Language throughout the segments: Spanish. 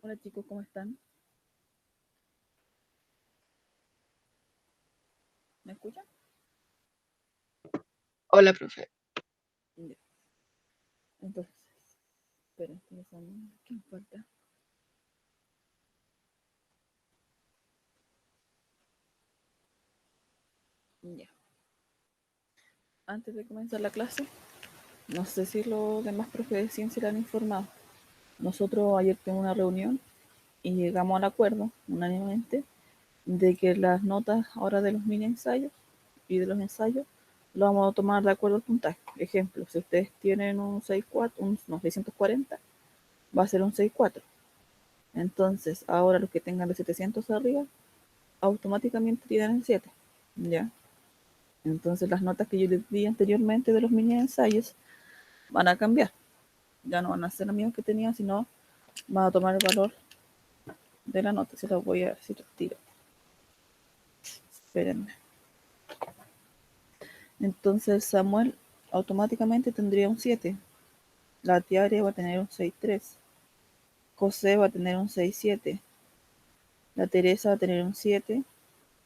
Hola chicos, ¿cómo están? ¿Me escuchan? Hola, profe. Ya. Entonces, esperen, estoy pensando, ¿qué me falta? Ya. Antes de comenzar la clase, no sé si los demás profes de ciencia le han informado. Nosotros ayer tuvimos una reunión y llegamos al acuerdo, unánimemente, de que las notas ahora de los mini ensayos y de los ensayos lo vamos a tomar de acuerdo al puntaje. Ejemplo, si ustedes tienen un 6.4, no, 640, va a ser un 6.4. Entonces, ahora los que tengan de 700 arriba, automáticamente tienen el 7. ¿Ya? Entonces las notas que yo les di anteriormente de los mini ensayos van a cambiar. Ya no van a ser las mismas que tenían, sino van a tomar el valor de la nota. Se las voy a decir al tiro. Espérenme. Entonces Samuel automáticamente tendría un 7. La Tiare va a tener un 6.3. José va a tener un 6.7. La Teresa va a tener un 7.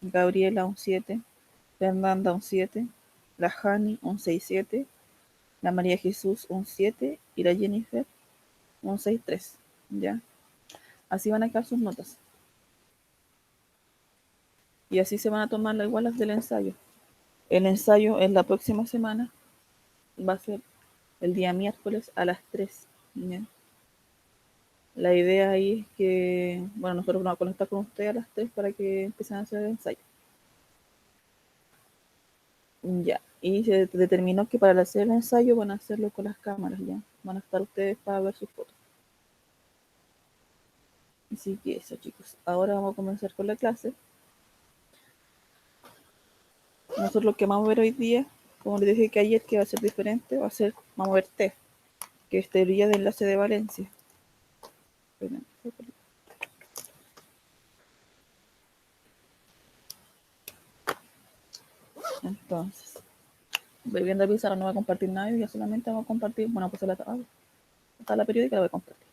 Gabriela un 7. Fernanda un 7. La Jani un 6.7. La María Jesús un 7. Y la Jennifer un 6.3. ¿Ya? Así van a quedar sus notas. Y así se van a tomar igual las del ensayo. El ensayo en la próxima semana va a ser el día miércoles a las 3. ¿Ya? La idea ahí es que, bueno, nosotros vamos a conectar con ustedes a las 3 para que empiecen a hacer el ensayo. Ya. Y se determinó que para hacer el ensayo van a hacerlo con las cámaras, ya. Van a estar ustedes para ver sus fotos. Así que eso, chicos. Ahora vamos a comenzar con la clase. Nosotros lo que vamos a ver hoy día, como les dije que ayer que va a ser diferente, vamos a ver T, que es teoría de enlace de valencia. Entonces, voy viendo el pizarra, no voy a compartir nada, ya solamente vamos a compartir, bueno, pues la periódica la voy a compartir.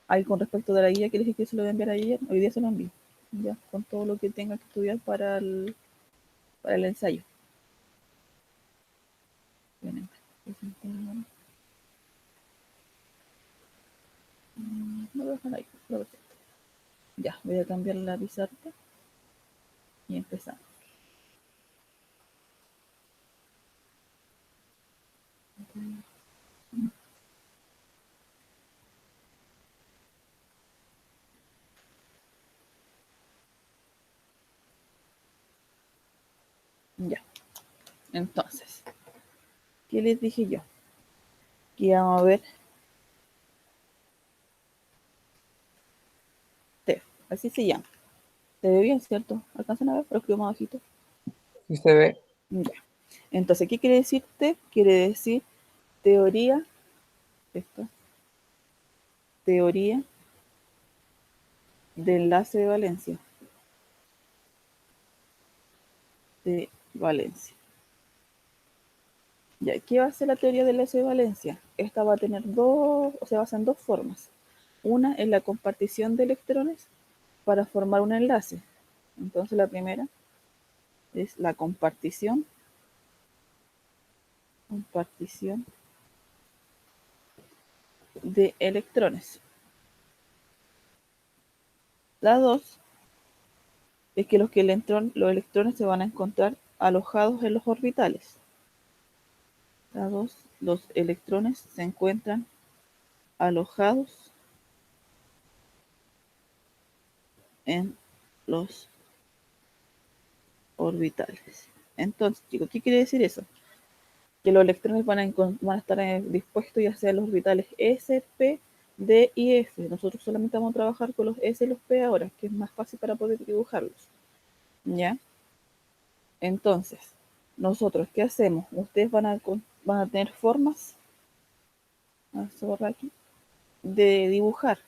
Ahí con respecto de la guía que les dije que se lo voy a enviar ayer, hoy día se lo envío, ya, con todo lo que tenga que estudiar para el ensayo. Bien, no voy a dejar ahí, ya, voy a cambiar la pizarra y empezamos. Ya, entonces, ¿qué les dije yo? Que íbamos a ver T, así se llama. Se ve bien, ¿cierto? ¿Alcanzan a ver? Pero escribo más bajito. Sí se ve. Ya. Entonces, ¿qué quiere decir T? Quiere decir teoría, esto, teoría de enlace de Valencia. De Valencia. Ya, ¿qué va a ser la teoría del enlace de Valencia? Esta va a tener dos, o se basa en dos formas. Una es la compartición de electrones para formar un enlace. Entonces, la primera es la compartición de electrones. La dos es que los electrones se van a encontrar alojados en los orbitales. La dos, los electrones se encuentran alojados en los orbitales. Entonces, chicos, ¿qué quiere decir eso? Que los electrones van a estar dispuestos ya sea en los orbitales S, P, D y F. Nosotros solamente vamos a trabajar con los S y los P ahora, que es más fácil para poder dibujarlos. ¿Ya? Entonces, nosotros, ¿qué hacemos? Ustedes van a tener formas, a borrar aquí, de dibujar.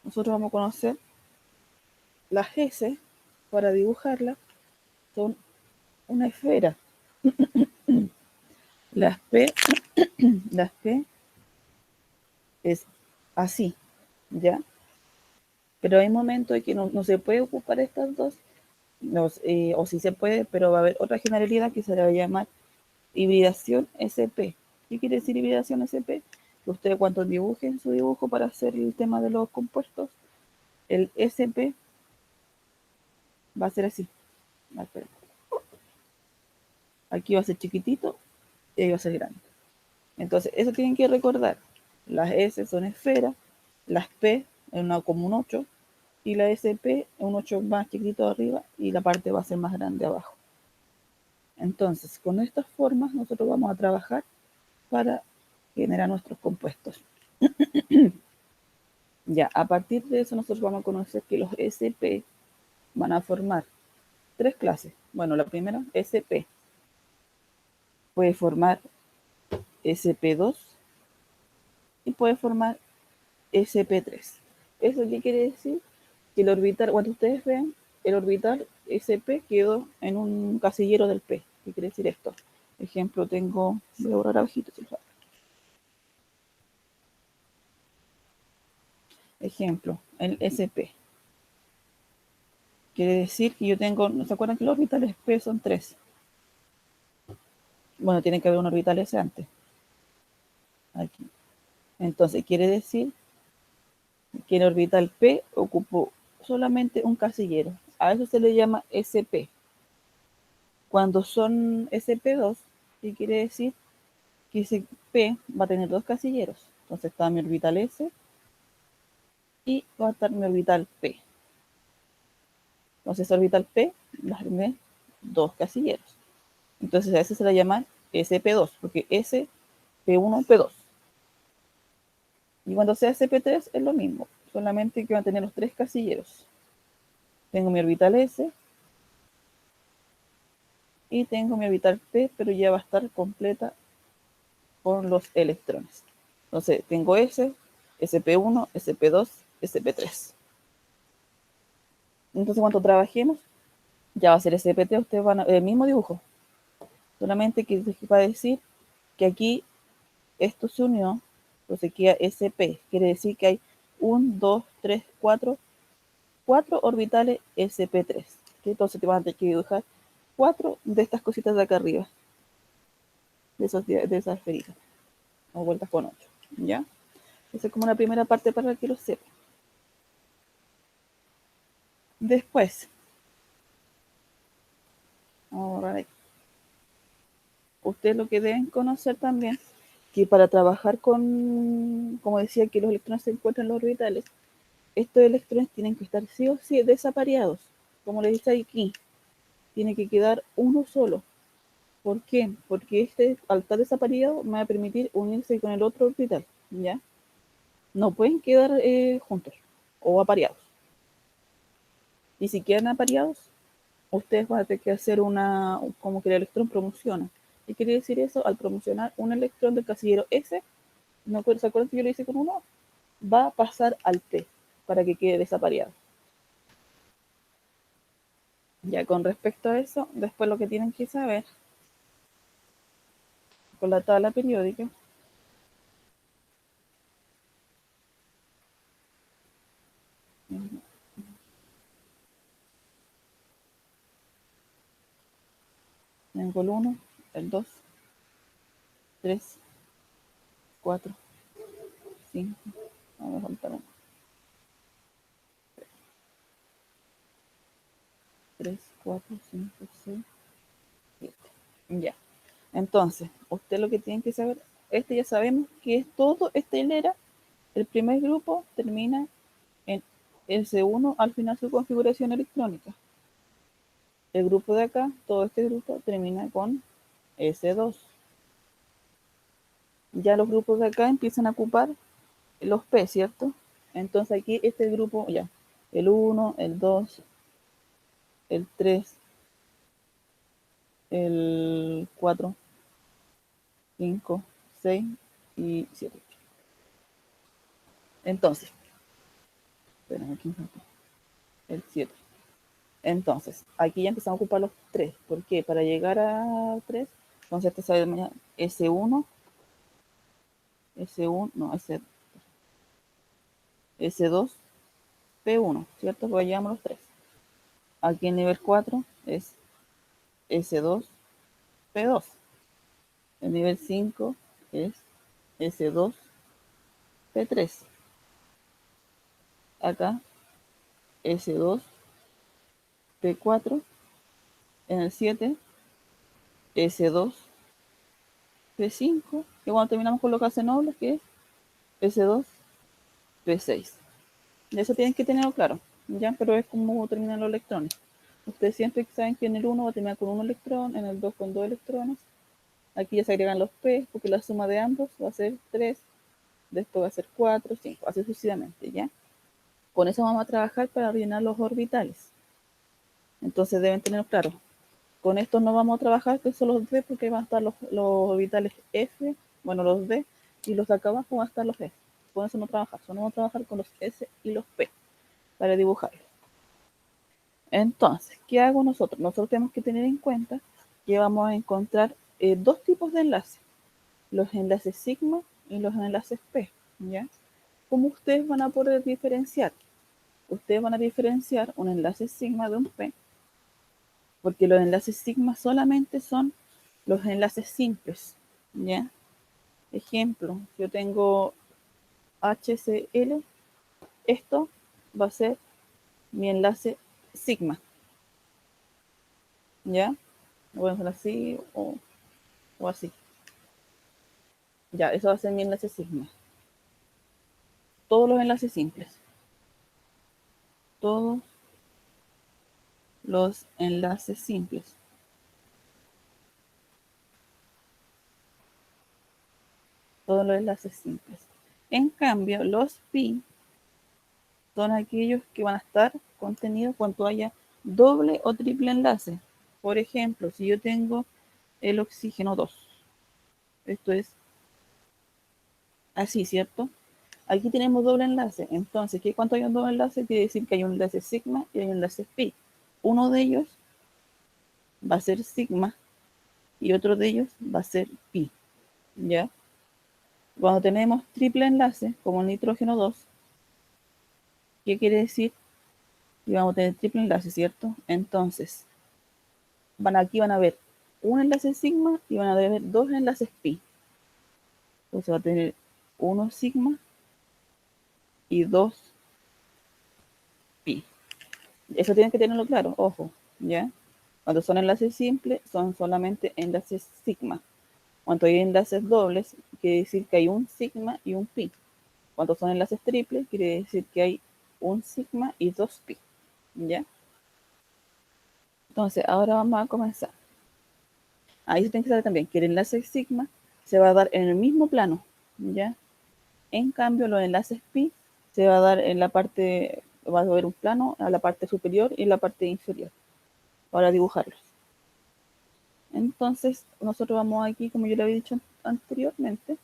Nosotros vamos a conocer las S para dibujarla, son una esfera. Las P, las P es así, ¿ya? Pero hay momentos en que no se puede ocupar estas dos, o sí se puede, pero va a haber otra generalidad que se le va a llamar hibridación SP. ¿Qué quiere decir hibridación SP? Que ustedes cuando dibujen su dibujo para hacer el tema de los compuestos, el SP va a ser así. Aquí va a ser chiquitito y ahí va a ser grande. Entonces, eso tienen que recordar. Las S son esferas, las P es como un 8 y la SP es un 8 más chiquitito arriba y la parte va a ser más grande abajo. Entonces, con estas formas nosotros vamos a trabajar para generar nuestros compuestos. Ya, a partir de eso nosotros vamos a conocer que los SP van a formar tres clases. Bueno, la primera, SP. Puede formar SP2 y puede formar SP3. ¿Eso qué quiere decir? Que el orbital, cuando ustedes vean, el orbital SP quedó en un casillero del P. ¿Qué quiere decir esto? Ejemplo, voy a borrar abajito. Ejemplo, el SP. Quiere decir que yo tengo, ¿no se acuerdan que los orbitales P son 3? Bueno, tiene que haber un orbital S antes. Aquí. Entonces, quiere decir que el orbital P ocupó solamente un casillero. A eso se le llama SP. Cuando son SP2, ¿qué quiere decir? Que ese P va a tener dos casilleros. Entonces está mi orbital S y va a estar mi orbital P. Entonces orbital P va a tener dos casilleros. Entonces a ese se le llama SP2, porque S, P1, P2. Y cuando sea SP3 es lo mismo, solamente que van a tener los tres casilleros. Tengo mi orbital S y tengo mi orbital P, pero ya va a estar completa con los electrones. Entonces tengo S, SP1, SP2, SP3. Entonces cuando trabajemos, ya va a ser SP3, ustedes van a el mismo dibujo. Solamente que va a decir que aquí esto se unió, entonces queda SP. Quiere decir que hay 1, 2, 3, 4 orbitales SP3. Entonces te van a tener que dibujar 4 de estas cositas de acá arriba, de esas esferitas, o vueltas con 8. ¿Ya? Esa es como la primera parte para que lo sepan. Después, right, ustedes lo que deben conocer también, que para trabajar con, como decía, que los electrones se encuentran en los orbitales, estos electrones tienen que estar sí o sí desapareados. Como les dice aquí, tiene que quedar uno solo. ¿Por qué? Porque este, al estar desapareado, me va a permitir unirse con el otro orbital, ¿ya? No pueden quedar juntos o apareados. Y si quedan apareados, ustedes van a tener que hacer como que el electrón promociona. ¿Qué quiere decir eso? Al promocionar un electrón del casillero S, ¿no se acuerdan que yo lo hice con uno? Va a pasar al P para que quede desapareado. Ya con respecto a eso, después lo que tienen que saber con la tabla periódica, tengo el 1, el 2, 3, 4, 5, vamos a faltar 1, 3, 4, 5, 6, 7. Ya. Entonces, usted lo que tiene que saber, ya sabemos que es todo esta hilera, el primer grupo termina en S1 al final su configuración electrónica. El grupo de acá, todo este grupo termina con S2. Ya los grupos de acá empiezan a ocupar los P, ¿cierto? Entonces aquí este grupo, ya, el 1, el 2, el 3, el 4, 5, 6 y 7. Entonces, esperen aquí, el 7. Entonces, aquí ya empezamos a ocupar los 3. ¿Por qué? Para llegar a 3, entonces este sale de mañana S1, S1, no, S, S2, P1, ¿cierto? Pues llevamos los tres. Aquí el nivel 4 es S2, P2. El nivel 5 es S2, P3. Acá S2, P4. En el 7, S2, P5. Y cuando terminamos con los gases nobles, que es S2, P6. Y eso tienen que tenerlo claro, ¿ya? Pero es como terminan los electrones. Ustedes siempre saben que en el 1 va a terminar con un electrón, en el 2 con 2 electrones. Aquí ya se agregan los P, porque la suma de ambos va a ser 3, después va a ser 4, 5, así sucesivamente, ¿ya? Con eso vamos a trabajar para rellenar los orbitales. Entonces deben tener claro. Con estos no vamos a trabajar, que son los D, porque van a estar los orbitales F, bueno, los D, y los de acá abajo van a estar los F. Con eso no trabajar, solo vamos a trabajar con los S y los P para dibujarlos. Entonces, ¿qué hago nosotros? Nosotros tenemos que tener en cuenta que vamos a encontrar dos tipos de enlaces, los enlaces sigma y los enlaces P, ¿ya? ¿Cómo ustedes van a poder diferenciar? Ustedes van a diferenciar un enlace sigma de un P, porque los enlaces sigma solamente son los enlaces simples, ¿ya? Ejemplo, yo tengo HCl, esto va a ser mi enlace sigma, ¿ya? Lo voy a hacer así o así. Ya, eso va a ser mi enlace sigma. Todos los enlaces simples. Todos los enlaces simples. Todos los enlaces simples. En cambio, los pi son aquellos que van a estar contenidos cuando haya doble o triple enlace. Por ejemplo, si yo tengo el oxígeno 2, esto es así, ¿cierto? Aquí tenemos doble enlace. Entonces, ¿qué cuánto hay un doble enlace? Quiere decir que hay un enlace sigma y hay un enlace pi. Uno de ellos va a ser sigma y otro de ellos va a ser pi. ¿Ya? Cuando tenemos triple enlace, como el nitrógeno 2, ¿qué quiere decir? Que vamos a tener triple enlace, ¿cierto? Entonces, aquí van a ver un enlace sigma y van a ver dos enlaces pi. Entonces va a tener uno sigma y dos pi. Eso tienen que tenerlo claro, ojo, ¿ya? Cuando son enlaces simples, son solamente enlaces sigma. Cuando hay enlaces dobles, quiere decir que hay un sigma y un pi. Cuando son enlaces triples, quiere decir que hay un sigma y dos pi, ¿ya? Entonces, ahora vamos a comenzar. Ahí se tiene que saber también que el enlace sigma se va a dar en el mismo plano, ¿ya? En cambio, los enlaces pi se va a dar en la parte, va a haber un plano a la parte superior y la parte inferior para dibujarlos. Entonces, nosotros vamos aquí, como yo le había dicho anteriormente,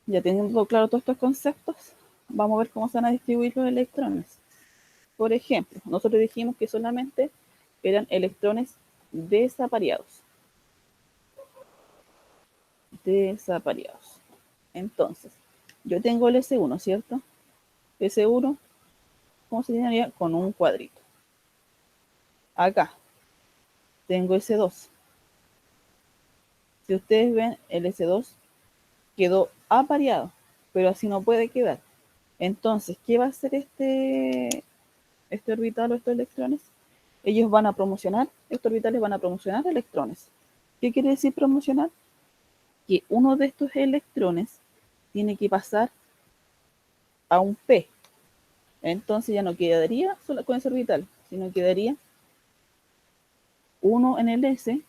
ya teniendo claro todos estos conceptos, vamos a ver cómo se van a distribuir los electrones. Por ejemplo, nosotros dijimos que solamente eran electrones desapareados. Desapareados. Entonces, yo tengo el S1, ¿cierto? S1, ¿cómo se llamaría? Con un cuadrito. Acá tengo S2. Si ustedes ven, el S2 quedó apareado, pero así no puede quedar. Entonces, ¿qué va a hacer este orbital o estos electrones? Ellos van a promocionar, estos orbitales van a promocionar electrones. ¿Qué quiere decir promocionar? Que uno de estos electrones tiene que pasar a un P. Entonces ya no quedaría solo con ese orbital, sino quedaría uno en el S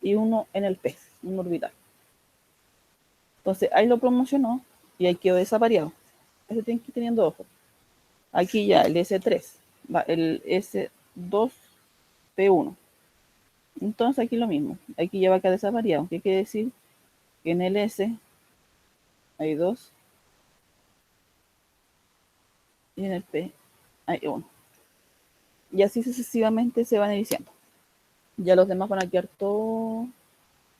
y uno en el P, un orbital. Entonces ahí lo promocionó y ahí quedó desapareado. Eso tienen que ir teniendo ojo. Aquí ya el S3, el S2P1. Entonces aquí lo mismo. Aquí ya va a quedar desapareado. ¿Qué quiere decir? Que en el S hay 2 y en el P hay 1. Y así sucesivamente se van iniciando. Ya los demás van a quedar todo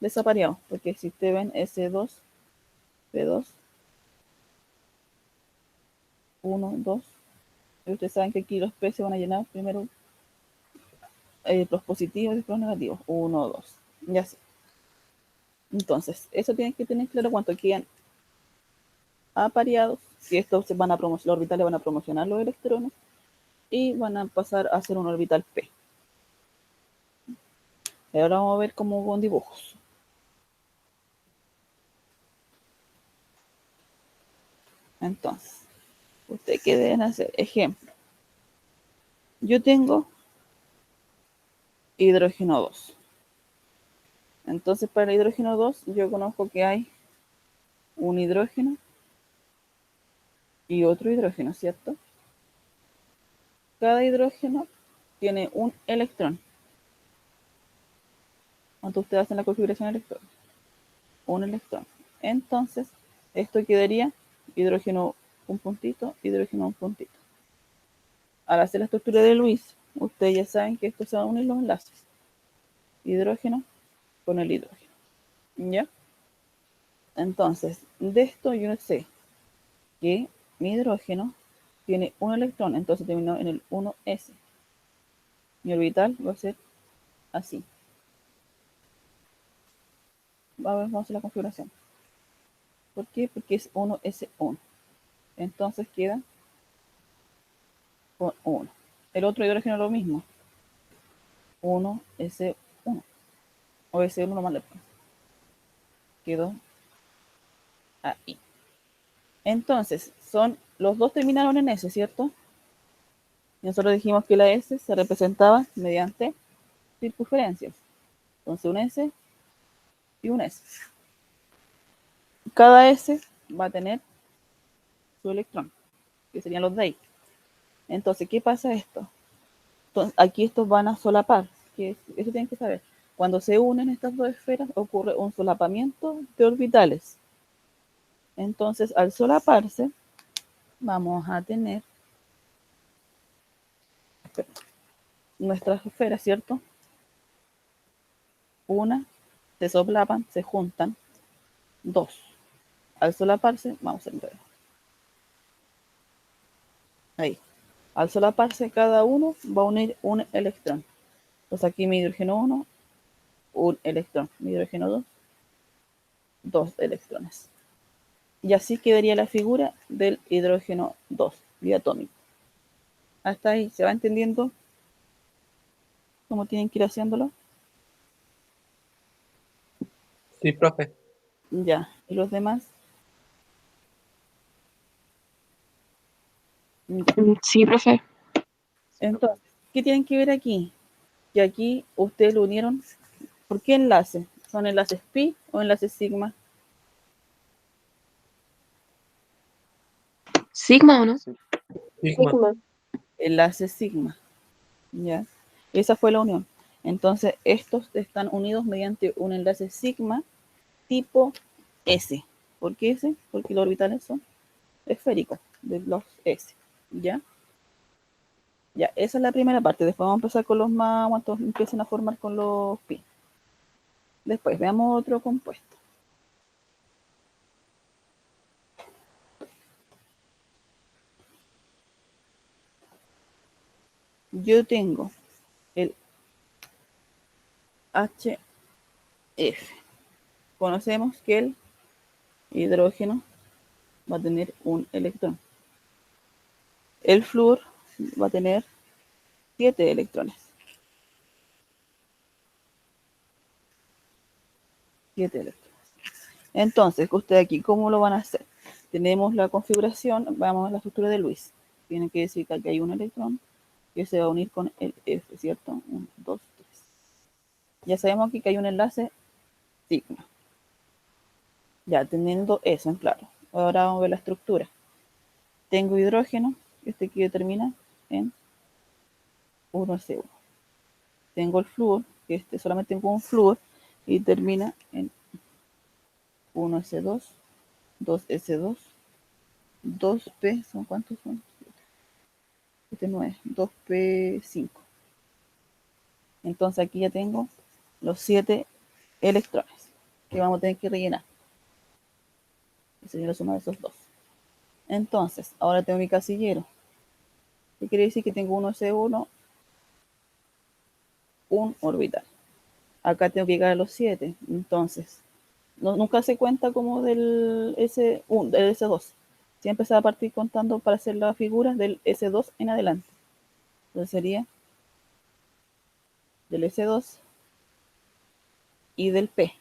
desapareados, porque si ustedes ven S2, P2, 1, 2, y ustedes saben que aquí los P se van a llenar primero los positivos y después los negativos, 1, 2, y así. Entonces, eso tienen que tener claro cuánto quedan apareados, si estos se van a promocionar, los orbitales van a promocionar los electrones y van a pasar a ser un orbital P. Y ahora vamos a ver cómo con dibujos. Entonces, ustedes qué deben hacer. Ejemplo, yo tengo hidrógeno 2. Entonces, para el hidrógeno 2, yo conozco que hay un hidrógeno y otro hidrógeno, ¿cierto? Cada hidrógeno tiene un electrón. Cuando ustedes hacen la configuración electron, un electrón. Entonces, esto quedaría hidrógeno un puntito, hidrógeno un puntito. Al hacer la estructura de Lewis, ustedes ya saben que estos se van a unir los enlaces. Hidrógeno con el hidrógeno. ¿Ya? Entonces, de esto yo sé que mi hidrógeno tiene un electrón, entonces terminó en el 1s. Mi orbital va a ser así. Vamos a hacer la configuración. ¿Por qué? Porque es 1s1. Entonces queda con 1. El otro hidrógeno lo mismo. 1s1. O s1 nomás le pongo. Quedó ahí. Entonces, los dos terminaron en S, ¿cierto? Y nosotros dijimos que la S se representaba mediante circunferencias. Entonces, un S y un S. Cada S va a tener su electrón, que serían los de ahí. Entonces, ¿qué pasa esto? Entonces, aquí estos van a solapar, que eso tienen que saber. Cuando se unen estas dos esferas, ocurre un solapamiento de orbitales. Entonces, al solaparse, vamos a tener nuestras esferas, ¿cierto? Una, se solapan, se juntan. Dos, al solaparse, vamos a entrar. Ahí. Al solaparse, cada uno va a unir un electrón. Entonces aquí mi hidrógeno 1, un electrón. Mi hidrógeno 2, dos electrones. Y así quedaría la figura del hidrógeno 2, diatómico. Hasta ahí, ¿se va entendiendo cómo tienen que ir haciéndolo? Sí, profe. Ya, ¿y los demás? Ya. Sí, profe. Entonces, ¿qué tienen que ver aquí? Que aquí ustedes lo unieron. ¿Por qué enlace? ¿Son enlaces pi o enlaces sigma? Sigma o no? Sigma. Enlace sigma. ¿Ya? Esa fue la unión. Entonces, estos están unidos mediante un enlace sigma tipo S. ¿Por qué S? Porque los orbitales son esféricos de los S. ¿Ya? Ya, esa es la primera parte. Después vamos a empezar con los más, cuando empiecen a formar con los pi. Después veamos otro compuesto. Yo tengo el HF. Conocemos que el hidrógeno va a tener un electrón. El flúor va a tener 7 electrones. 7 electrones. Entonces, ustedes aquí, ¿cómo lo van a hacer? Tenemos la configuración, vamos a la estructura de Lewis. Tiene que decir que aquí hay un electrón que se va a unir con el F, ¿cierto? 1, 2, 3. Ya sabemos aquí que hay un enlace sigma. Ya teniendo eso en claro. Ahora vamos a ver la estructura. Tengo hidrógeno, este que termina en 1S1. Tengo el flúor, que este solamente tengo un flúor y termina en 1S2, 2S2, 2P, ¿son cuántos son? 7, 9, 2P5. Entonces aquí ya tengo los 7 electrones. que vamos a tener que rellenar. Y sería la suma de esos dos. Entonces, ahora tengo mi casillero. ¿Qué quiere decir? Que tengo un S1, un orbital. Acá tengo que llegar a los 7. Entonces, nunca se cuenta como del S1, del S2. Siempre se va a partir contando para hacer las figuras del S2 en adelante. Entonces sería del S2 y del P.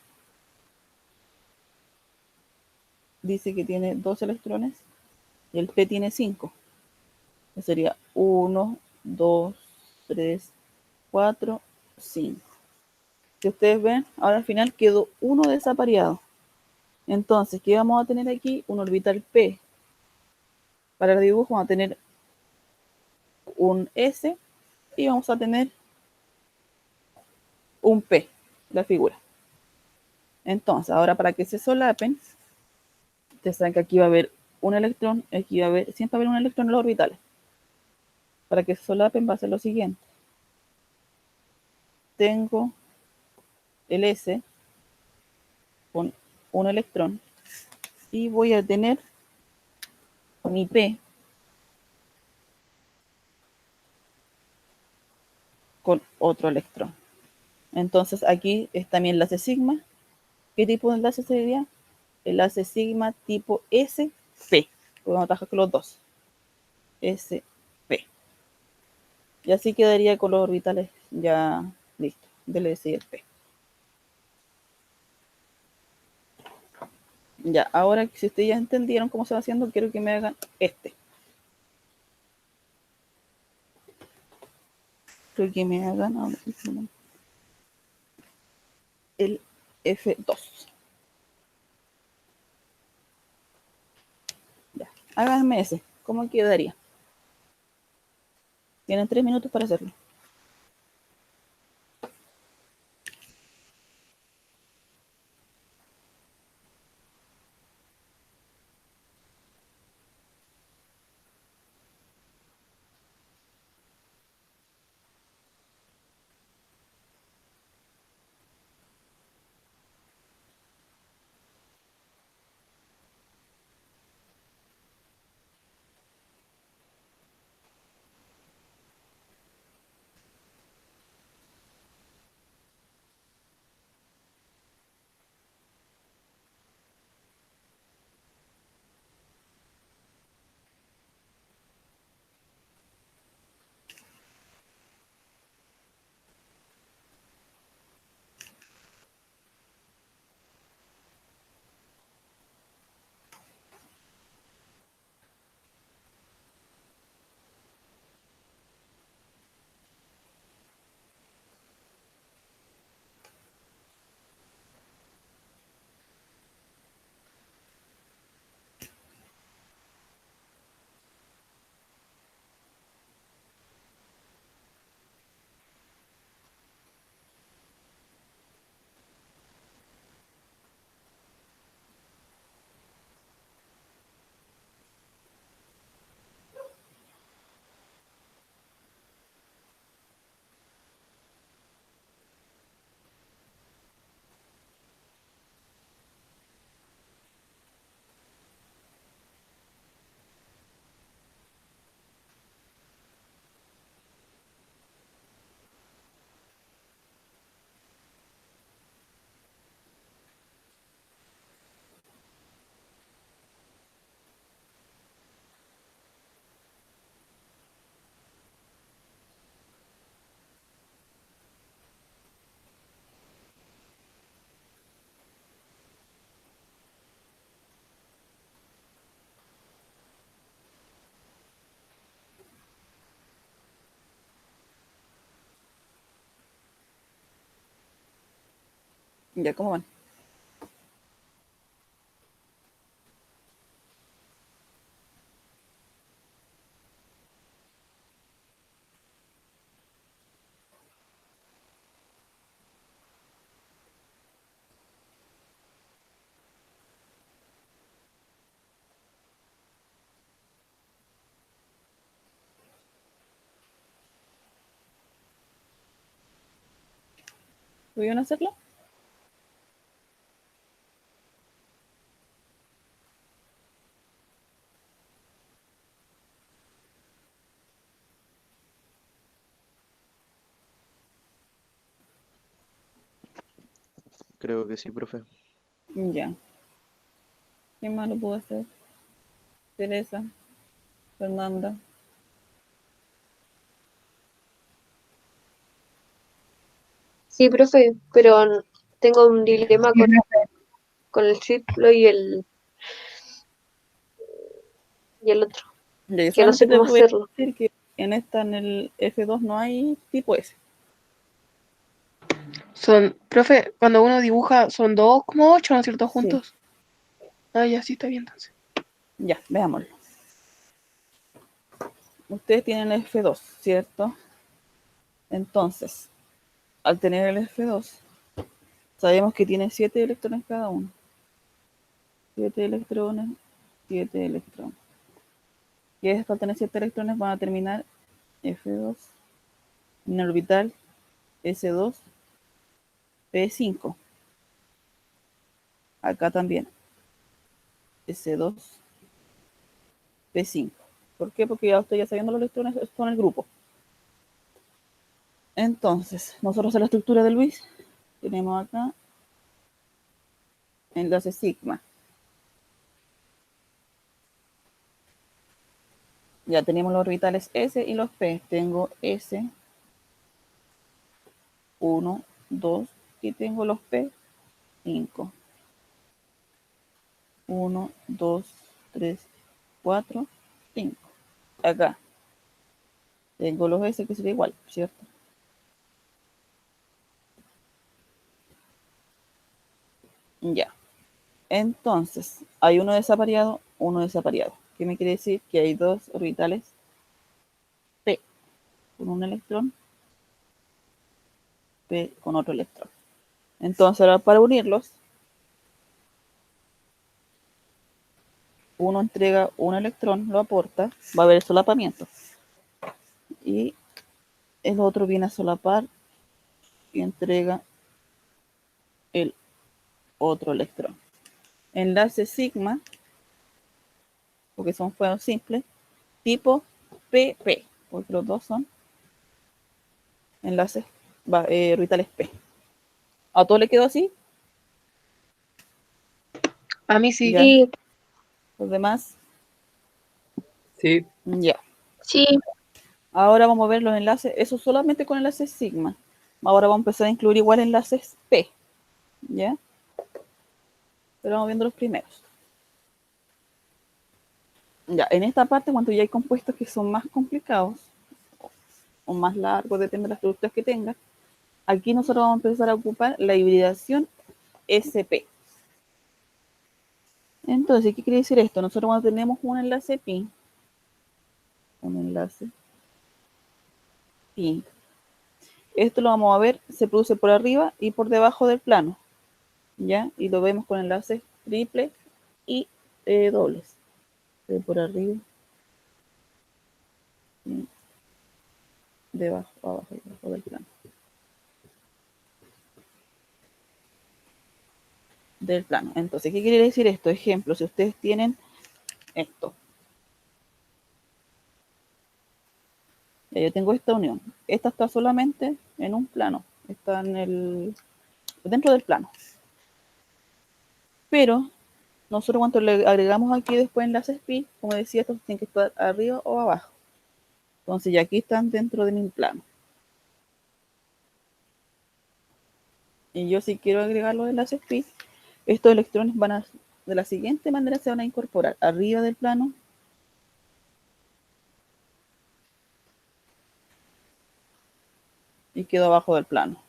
Dice que tiene 2 electrones y el P tiene 5. Entonces sería 1, 2, 3, 4, 5. Si ustedes ven, ahora al final quedó uno desapareado. Entonces, ¿qué vamos a tener aquí? Un orbital P. Para el dibujo vamos a tener un S y vamos a tener un P, la figura. Entonces, ahora para que se solapen, ustedes saben que aquí va a haber un electrón, aquí va a haber, siempre va a haber un electrón en los orbitales. Para que se solapen va a ser lo siguiente. Tengo el S con un electrón y voy a tener mi P con otro electrón. Entonces aquí está mi enlace sigma. ¿Qué tipo de enlace sería? Enlace sigma tipo SP. Podemos trabajar con los dos. SP. Y así quedaría con los orbitales ya listos, del S y el P. Ya, ahora si ustedes ya entendieron cómo se va haciendo, quiero que me hagan este. Quiero que me hagan el F2. Ya, háganme ese. ¿Cómo quedaría? Tienen 3 minutos para hacerlo. Ya, ¿cómo van? ¿Pudieron hacerlo? creo que sí, profe. Ya. ¿Quién más lo pudo hacer? Teresa, Fernanda. Sí, profe, pero tengo un dilema con el círculo y el otro, Ya, yo que no solamente sé te cómo voy a hacerlo. decir que en el F2 no hay tipo S. Profe, cuando uno dibuja, son 2,8, ¿no es cierto? Sí. Juntos. Ah, ya sí está bien, entonces. Ya, veámoslo. Ustedes tienen el F2, ¿cierto? Entonces, al tener el F2, sabemos que tiene 7 electrones cada uno. 7 electrones, 7 electrones. Y esto al tener 7 electrones van a terminar F2 en el orbital S2, P5. Acá también S2, P5. ¿Por qué? Porque ya ustedes ya sabiendo los electrones son el grupo. Entonces, nosotros en la estructura de Luis tenemos acá enlace sigma. Ya tenemos los orbitales S y los P. Tengo S, 1, 2 y tengo los P, 5. 1, 2, 3, 4, 5. Acá tengo los S que sería igual, ¿cierto? Ya. Entonces, hay uno desapareado, uno desapareado. ¿Qué me quiere decir? Que hay dos orbitales P con un electrón, P con otro electrón. Entonces, ahora para unirlos, uno entrega un electrón, lo aporta, va a haber solapamiento. Y el otro viene a solapar y entrega el otro electrón. Enlace sigma, porque son fueros simples, tipo PP, porque los dos son enlaces orbitales P. ¿A todo le quedó así? A mí sí. Ya. Sí, Los demás, sí, ya. sí, Ahora vamos a ver los enlaces, eso solamente con enlaces sigma. Ahora vamos a empezar a incluir igual enlaces P, ¿ya? Pero vamos viendo los primeros. Ya, en esta parte, cuando ya hay compuestos que son más complicados o más largos, depende de las estructuras que tengan, aquí nosotros vamos a empezar a ocupar la hibridación SP. Entonces, ¿qué quiere decir esto? Nosotros cuando tenemos un enlace pi, esto lo vamos a ver, se produce por arriba y por debajo del plano, ¿ya? Y lo vemos con enlaces triple y dobles, por arriba, y debajo, abajo y debajo del plano. Entonces, ¿qué quiere decir esto? Ejemplo, si ustedes tienen esto, ya yo tengo esta unión, esta está solamente en un plano, está dentro del plano, pero nosotros cuando le agregamos aquí después enlaces pi, como decía, estos tienen que estar arriba o abajo. Entonces ya aquí están dentro de mi plano. Y yo si quiero agregar los enlaces pi, estos electrones de la siguiente manera se van a incorporar arriba del plano, y quedo abajo del plano.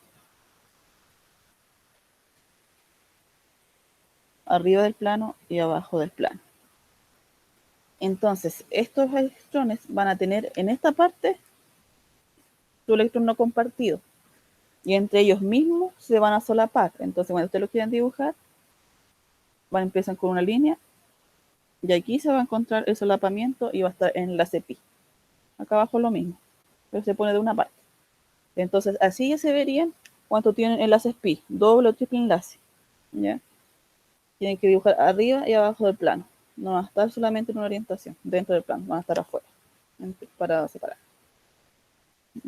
Arriba del plano y abajo del plano. Entonces, estos electrones van a tener en esta parte su electrón no compartido. Y entre ellos mismos se van a solapar. Entonces, cuando ustedes lo quieran dibujar, empiezan con una línea. Y aquí se va a encontrar el solapamiento y va a estar en enlace pi. Acá abajo lo mismo. Pero se pone de una parte. Entonces, así ya se verían cuánto tienen enlaces pi. Doble o triple enlace. ¿Ya? Tienen que dibujar arriba y abajo del plano. No van a estar solamente en una orientación, dentro del plano, van a estar afuera, para separar.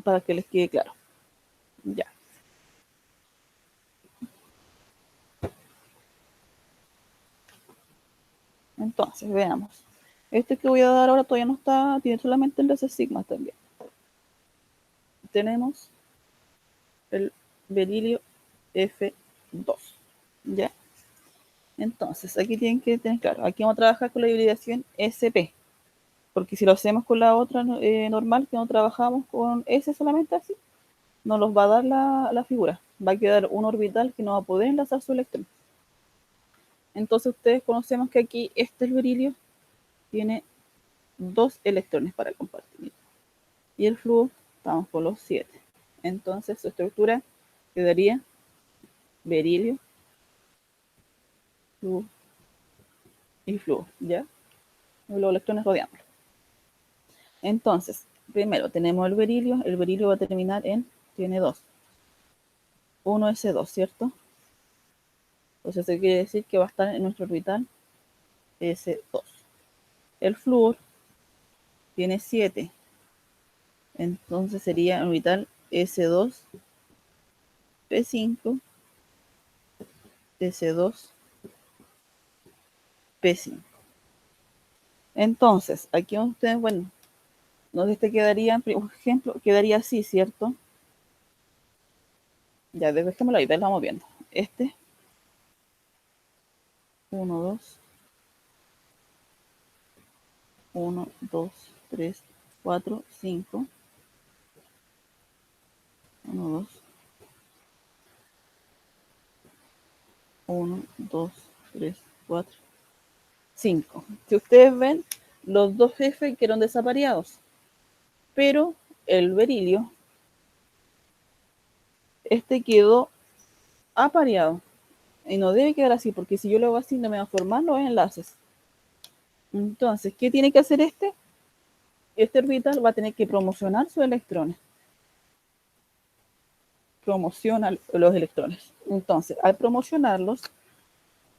Para que les quede claro. Ya. Entonces, veamos. Este que voy a dar ahora todavía no está, tiene solamente enlaces sigma también. Tenemos el berilio F2, ¿ya? Entonces, aquí tienen que tener claro, aquí vamos a trabajar con la hibridación SP, porque si lo hacemos con la otra normal, que no trabajamos con S solamente así, no nos va a dar la figura. Va a quedar un orbital que no va a poder enlazar su electrón. Entonces, ustedes conocemos que aquí este berilio tiene 2 electrones para compartir. Y el flúor, estamos con los 7. Entonces, su estructura quedaría berilio, flúor y flúor, ¿ya? Y los electrones rodeándolo. Entonces, primero tenemos el berilio va a terminar en, tiene 2. 1s2, ¿cierto? Entonces, eso quiere decir que va a estar en nuestro orbital S2. El flúor tiene 7. Entonces sería orbital S2, P5, S2, P5. Entonces, aquí ustedes, bueno, no este quedaría, por ejemplo, quedaría así, ¿cierto? Ya, dejémoslo ahí, lo vamos viendo. Este, 1, 2, 1, 2, 3, 4, 5. 1, 2, 1, 2, 3, 4, 5. Si ustedes ven, los dos F quedaron desapareados, pero el berilio, este quedó apareado. Y no debe quedar así, porque si yo lo hago así, no me va a formar los enlaces. Entonces, ¿qué tiene que hacer este? Este orbital va a tener que promocionar sus electrones. Promociona los electrones. Entonces, al promocionarlos,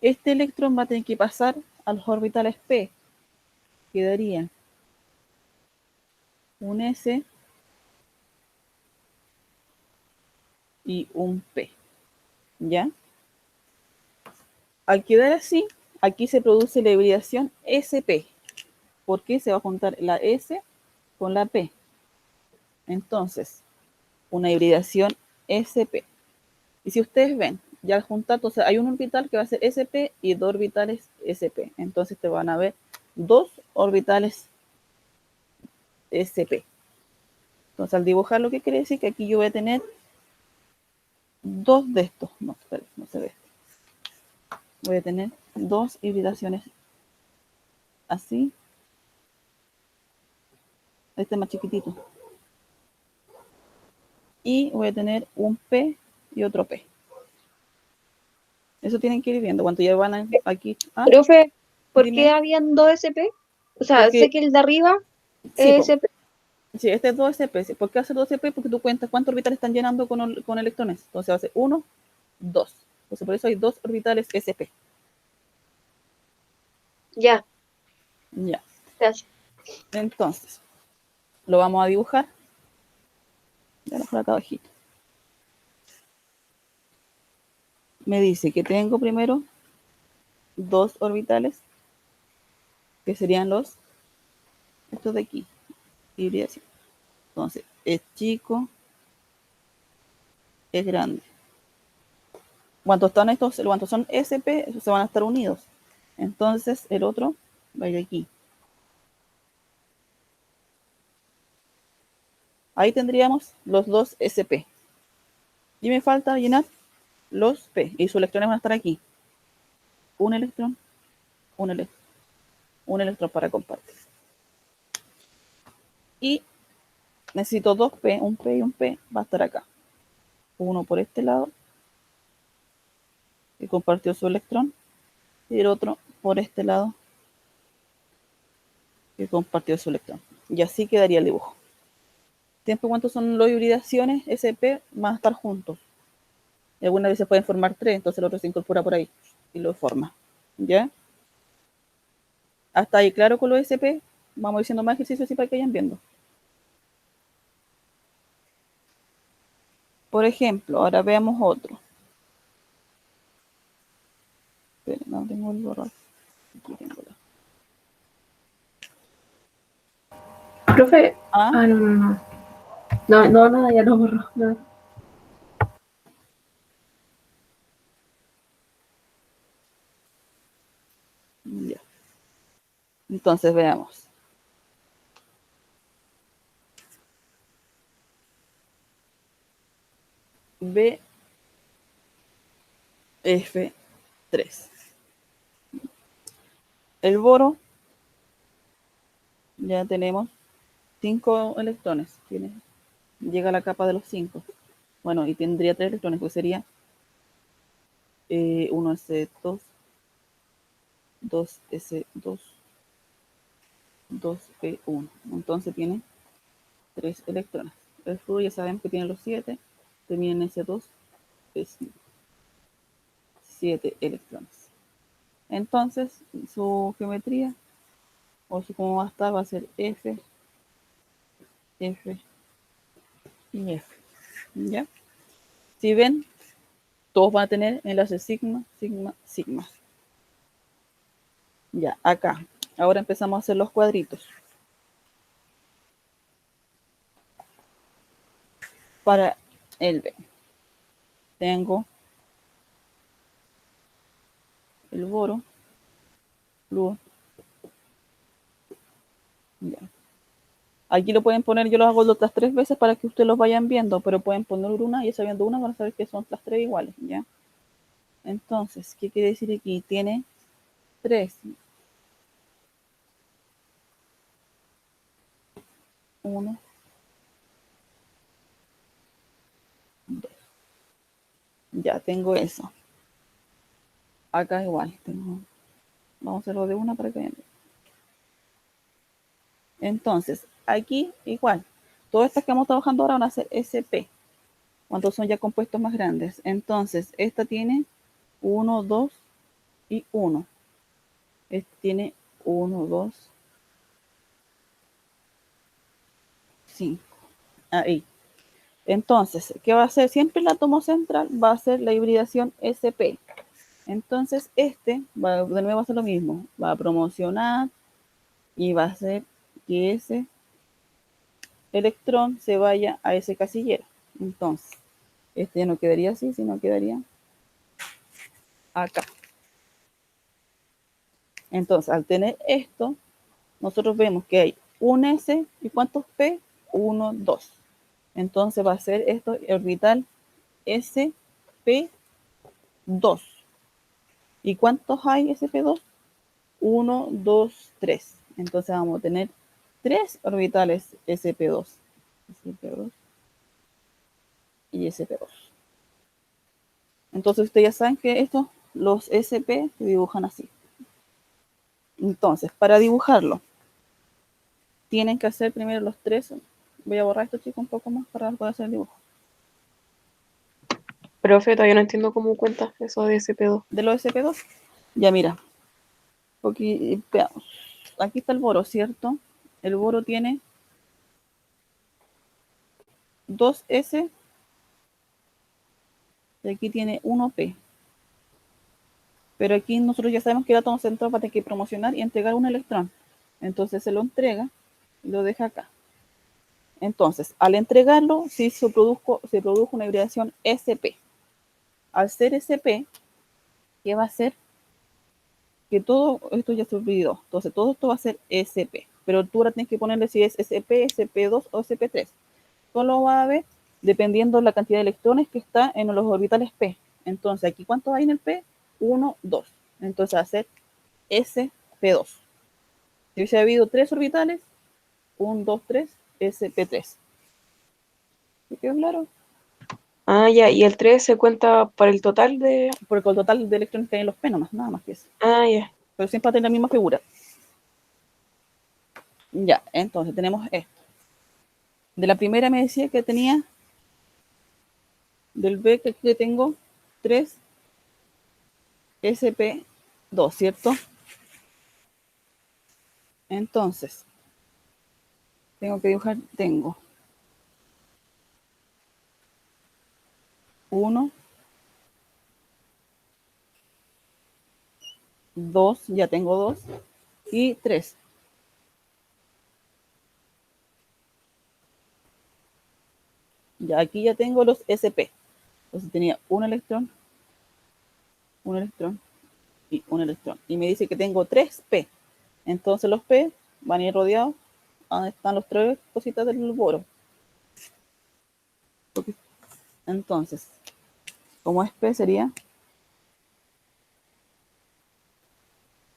este electrón va a tener que pasar a los orbitales p. Quedaría un S y un P. ¿Ya? Al quedar así, aquí se produce la hibridación SP. Porque se va a juntar la S con la P. Entonces, una hibridación SP. Y si ustedes ven, ya al juntar, entonces hay un orbital que va a ser SP y 2 orbitales SP. Entonces te van a ver 2 orbitales SP. Entonces al dibujar lo que quiere decir que aquí yo voy a tener 2 de estos. No, no se ve. Voy a tener 2 hibridaciones así. Este es más chiquitito. Y voy a tener un P y otro P. Eso tienen que ir viendo. Cuando ya van aquí. ¿Ah? Profe, ¿por qué Dime. habían dos SP? O sea, Porque, sé que el de arriba sí, es SP. sí, este es 2SP. ¿Por qué hace 2SP? Porque tú cuentas cuántos orbitales están llenando con electrones. Entonces va a ser 1, 2. Entonces por eso hay 2 orbitales SP. Ya, Ya. gracias. Entonces, lo vamos a dibujar. Ya por acá abajito. Me dice que tengo primero 2 orbitales, que serían estos de aquí. Hibridación. Entonces, es chico, es grande. Cuando están estos, cuando son SP, se van a estar unidos. Entonces, el otro va a ir aquí. Ahí tendríamos los 2 SP. Y me falta llenar los P. Y sus electrones van a estar aquí. Un electrón, un electrón, un electrón para compartir. Y necesito 2 P, un P y un P. Va a estar acá. Uno por este lado, que compartió su electrón. Y el otro por este lado, que compartió su electrón. Y así quedaría el dibujo. Siempre cuántos son las hibridaciones SP van a estar juntos. Y algunas veces pueden formar 3, entonces el otro se incorpora por ahí y lo forma. ¿Ya? Hasta ahí claro con los SP. Vamos diciendo más ejercicios así para que vayan viendo. Por ejemplo, ahora veamos otro. Esperen, no tengo el borrador. Aquí tengo la. Profe, ¿Ah? no. No, nada, ya lo borro. Nada. Ya. Entonces veamos. BF3. El boro ya tenemos 5 electrones. Llega a la capa de los 5. Bueno, y tendría 3 electrones, pues sería 1s2, 2s2, 2p1. Entonces tiene 3 electrones. El flúor ya sabemos que tiene los 7, termina en S2, P5. 7 electrones. Entonces, su geometría, o su cómo va a estar, va a ser F, F y F. ¿Ya? Si ven, todos van a tener enlace sigma, sigma, sigma. Ya, acá. Ahora empezamos a hacer los cuadritos. Para el B. Tengo el boro, flúor. Ya. Aquí lo pueden poner, yo lo hago otras 3 veces para que ustedes los vayan viendo, pero pueden poner una y sabiendo una van a saber que son las 3 iguales, ¿ya? Entonces, ¿qué quiere decir aquí? Tiene 3. 1, 2. Ya tengo eso. Acá igual. Vamos a hacerlo de una para que vean. Entonces, aquí igual. Todas estas que vamos trabajando ahora van a ser SP. Cuando son ya compuestos más grandes. Entonces, esta tiene 1, 2 y 1. Este tiene 1, 2, 5. Ahí. Entonces, ¿qué va a hacer? Siempre el átomo central va a ser la hibridación SP. Entonces, de nuevo va a hacer lo mismo. Va a promocionar y va a hacer que ese electrón se vaya a ese casillero. Entonces, este ya no quedaría así, sino quedaría acá. Entonces, al tener esto, nosotros vemos que hay un S y ¿cuántos P? 1, 2. Entonces va a ser esto orbital SP2. ¿Y cuántos hay SP2? 1, 2, 3. Entonces vamos a tener 3 orbitales SP2. SP2 y SP2. Entonces ustedes ya saben que estos, los SP, se dibujan así. Entonces, para dibujarlo, tienen que hacer primero los 3. Voy a borrar esto, chicos, un poco más para poder hacer el dibujo. Profe, todavía no entiendo cómo cuentas eso de SP2. De los SP2, ya mira, porque, veamos. Aquí está el boro, ¿cierto? El boro tiene 2S y aquí tiene 1P. Pero aquí nosotros ya sabemos que el átomo central va a tener que promocionar y entregar un electrón. Entonces se lo entrega y lo deja acá. Entonces, al entregarlo, sí se produjo una hibridación SP. Al ser SP, ¿qué va a hacer? Que todo esto ya se olvidó. Entonces, todo esto va a ser SP. Pero tú ahora tienes que ponerle si es SP, SP2 o SP3. Solo va a ver dependiendo la cantidad de electrones que está en los orbitales P. Entonces, aquí, ¿cuántos hay en el P? 1, 2. Entonces, va a ser SP2. Si hubiese habido 3 orbitales, 1, 2, 3, SP3. ¿Me quedó claro? Ah, ya, y el 3 se cuenta para el total de... Porque el total de electrones que hay en los P nomás, nada más que eso. Ah, ya. Pero siempre va a tener la misma figura. Ya, entonces tenemos esto. De la primera me decía que tenía, del B que aquí tengo 3 SP2, ¿cierto? Entonces, tengo que dibujar, tengo 1, 2, ya tengo 2, y 3. Ya aquí ya tengo los sp. Entonces tenía un electrón y un electrón. Y me dice que tengo 3p. Entonces los p van a ir rodeados a donde están los 3 cositas del boro. Entonces, como es p sería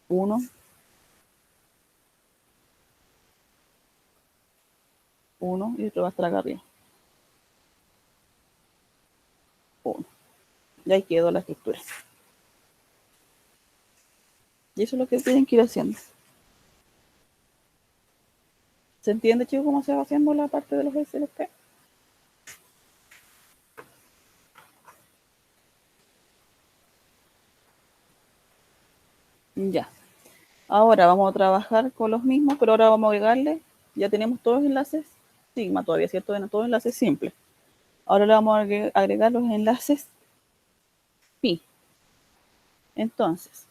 1, 1 y otro va a estar acá arriba. 1. Y ahí quedó la estructura. Y eso es lo que tienen que ir haciendo. ¿Se entiende, chicos, cómo se va haciendo la parte de los SLP? Ya. Ahora vamos a trabajar con los mismos, pero ahora vamos a agregarle, ya tenemos todos los enlaces sigma todavía, ¿cierto? Todos los enlaces simples. Ahora le vamos a agregar los enlaces pi. Entonces,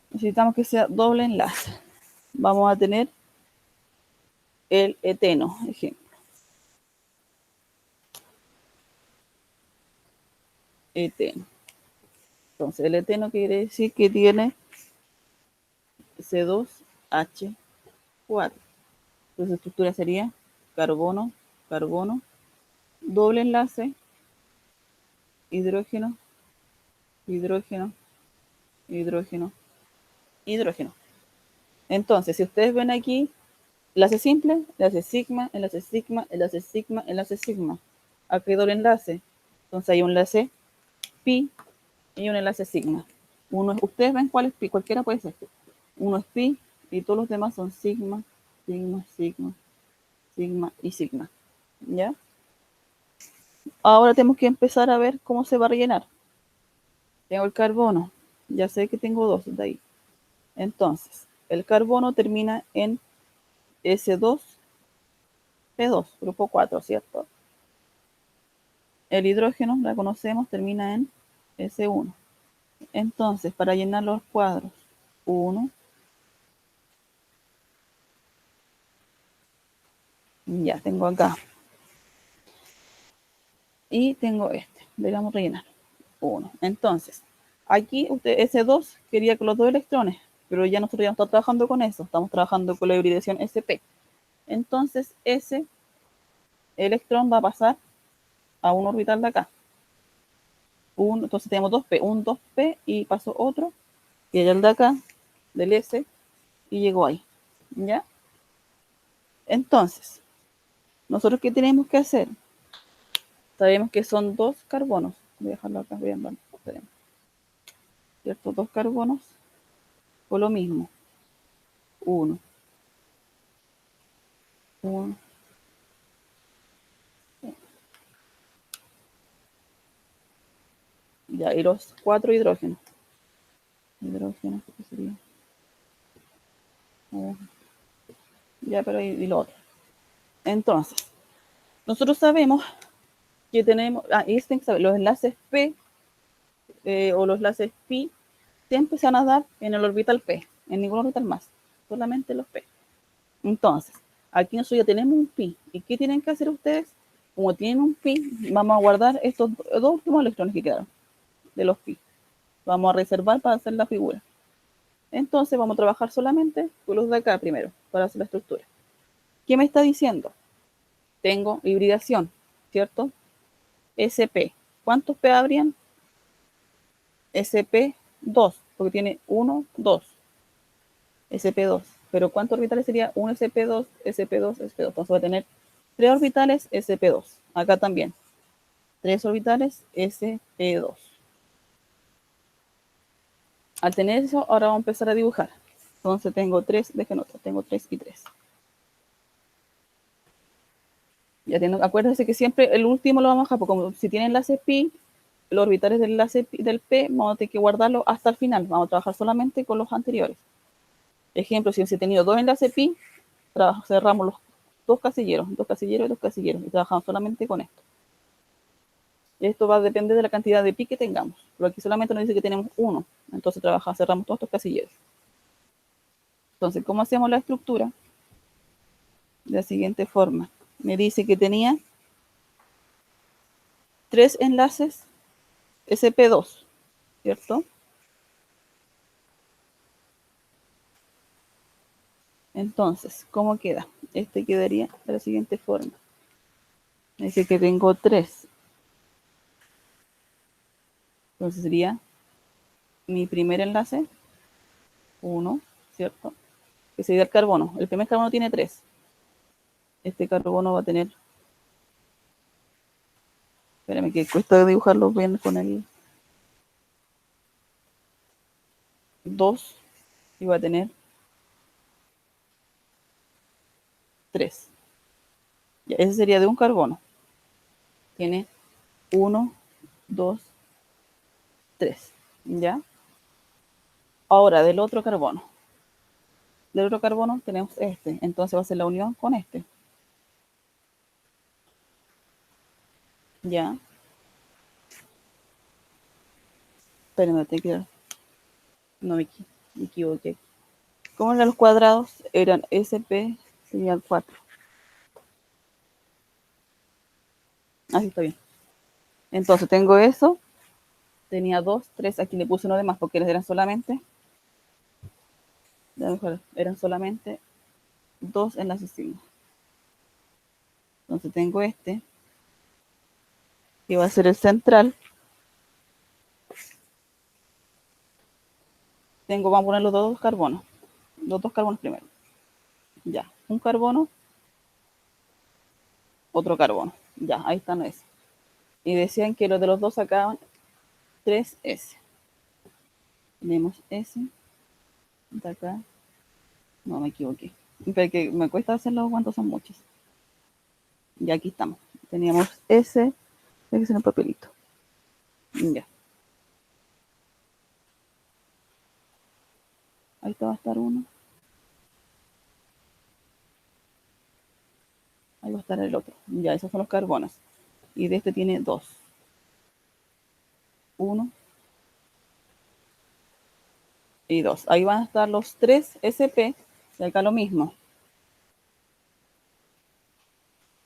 necesitamos que sea doble enlace. Vamos a tener el eteno, ejemplo. Eteno. Entonces, el eteno quiere decir que tiene C2H4. Entonces, la estructura sería carbono, carbono, doble enlace, hidrógeno, hidrógeno, hidrógeno, hidrógeno. Entonces, si ustedes ven aquí, enlace simple, enlace sigma, enlace sigma, enlace sigma, enlace sigma. Aquí doble enlace. Entonces hay un enlace pi y un enlace sigma. Uno, ustedes ven cuál es pi, cualquiera puede ser. Uno es pi y todos los demás son sigma, sigma, sigma, sigma y sigma. ¿Ya? Ahora tenemos que empezar a ver cómo se va a rellenar. Tengo el carbono. Ya sé que tengo dos de ahí. Entonces, el carbono termina en S2P2, grupo 4, ¿cierto? El hidrógeno, la conocemos, termina en S1. Entonces, para llenar los cuadros, 1, ya tengo acá. Y tengo este, le vamos a rellenar, 1. Entonces, aquí usted, S2 quería con los 2 electrones, pero ya nosotros ya no estamos trabajando con eso, estamos trabajando con la hibridación SP. Entonces, ese electrón va a pasar a un orbital de acá. Entonces tenemos 2p, un 2p y pasó otro, y allá el de acá, del S, y llegó ahí. ¿Ya? Entonces, ¿nosotros qué tenemos que hacer? Sabemos que son 2 carbonos. Voy a dejarlo acá, voy a andar. ¿Cierto? 2 carbonos, por lo mismo. 1, 1, ya, y los 4 hidrógenos. Hidrógeno, ¿qué sería? Ya, pero y lo otro. Entonces, nosotros sabemos que tenemos, y tienen que saber, los enlaces P o los enlaces pi siempre se van a dar en el orbital P, en ningún orbital más, solamente los P. Entonces, aquí nosotros ya tenemos un pi. ¿Y qué tienen que hacer ustedes? Como tienen un pi, vamos a guardar estos 2 últimos electrones que quedaron de los pi. Vamos a reservar para hacer la figura. Entonces vamos a trabajar solamente con los de acá primero, para hacer la estructura. ¿Qué me está diciendo? Tengo hibridación, ¿cierto? SP. ¿Cuántos P habrían? SP2, porque tiene 1, 2. SP2. Pero ¿cuántos orbitales sería? 1 SP2, SP2, SP2. Entonces voy a tener 3 orbitales SP2. Acá también. 3 orbitales SP2. Al tener eso, ahora vamos a empezar a dibujar. Entonces tengo 3, dejen otro, tengo 3 y 3. Ya tengo, acuérdense que siempre el último lo vamos a dejar, porque como si tiene enlace pi, los orbitales del enlace del P, vamos a tener que guardarlo hasta el final. Vamos a trabajar solamente con los anteriores. Ejemplo, si he tenido 2 enlaces pi, cerramos los 2 casilleros, 2 casilleros y 2 casilleros, y trabajamos solamente con esto. Esto va a depender de la cantidad de pi que tengamos. Pero aquí solamente nos dice que tenemos 1. Entonces cerramos todos estos casilleros. Entonces, ¿cómo hacemos la estructura? de la siguiente forma. Me dice que tenía 3 enlaces sp2, ¿cierto? Entonces, ¿cómo queda? Este quedaría de la siguiente forma. Me dice que tengo 3. Entonces sería mi primer enlace, 1, ¿cierto? Que sería el carbono. El primer carbono tiene 3. Este carbono va a tener... Espérame, que cuesta dibujarlo bien con el 2 y va a tener 3. Ya, ese sería de un carbono. Tiene 1, 2, 3. ¿Ya? Ahora, del otro carbono. Del otro carbono tenemos este. Entonces va a ser la unión con este. ¿Ya? Espérenme, tengo que... No me equivoqué. ¿Cómo eran los cuadrados? Eran SP, serían 4. Así está bien. Entonces tengo eso. Tenía 2, 3. Aquí le puse uno de más porque eran solamente... Eran solamente 2 enlaces sigma. Entonces tengo este, que va a ser el central. Vamos a poner los dos carbonos. Los dos carbonos primero. Ya, un carbono, otro carbono. Ya, ahí están esos. Y decían que los de los dos sacaban 3S. Tenemos S. De acá. No, me equivoqué. Porque me cuesta hacerlo cuando son muchos. Y aquí estamos. Teníamos S. Hay que hacer un papelito. Ya. Ahí está, va a estar uno. Ahí va a estar el otro. Ya, esos son los carbonos. Y de este tiene 2. 1 y 2. Ahí van a estar los 3 SP. Y acá lo mismo.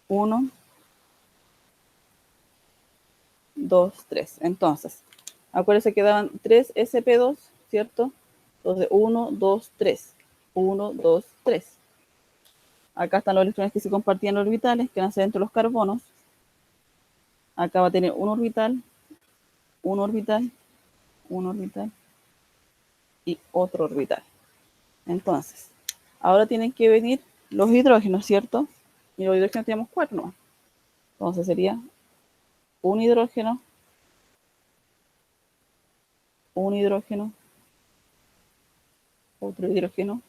1, 2, 3. Entonces, acuérdense que daban 3 SP2, ¿cierto? Entonces, 1, 2, 3. 1, 2, 3. Acá están los electrones que se compartían los orbitales, que van a ser entre los carbonos. Acá va a tener un orbital, un orbital, un orbital y otro orbital. Entonces, ahora tienen que venir los hidrógenos, ¿cierto? Y los hidrógenos tenemos 4 ¿no? Entonces sería un hidrógeno, un hidrógeno, otro hidrógeno